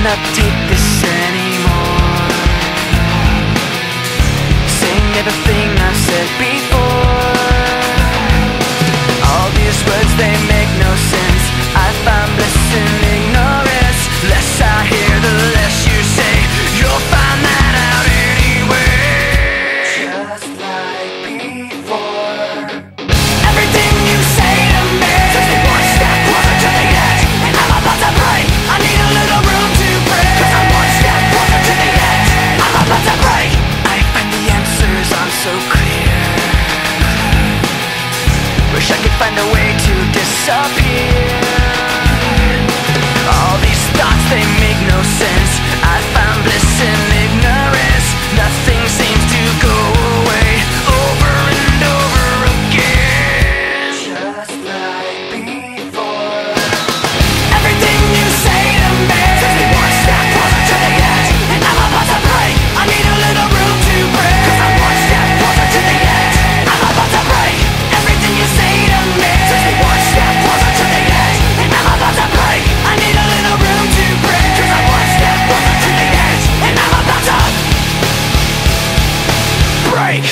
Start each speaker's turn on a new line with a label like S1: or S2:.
S1: cannot take this anymore. Saying everything I've said before. All these words, they make no sense. I find bliss in ignorance. Less I hear, the less you say. You'll find that out anyway. Just like before. Everything you say to me takes me one step closer to the edge, and I'm about to break. I need a little room to breathe, 'cause I'm one step closer to the edge. I'm about to break. I find the answers aren't so clear. Wish I could find a way to disappear. All these thoughts, they make no sense. I found bliss in ignorance. Nothing seems to go away. Over and over again. Just like before. Everything you say to me takes me one step closer to the edge, and I'm about to break. I need a little room to breathe, 'cause I'm one step closer to the edge. I'm about to break. Everything you say to me takes me one step closer to the edge, and I'm about to break. I need a little room to breathe, 'cause I'm one step closer to the edge, and I'm about to break.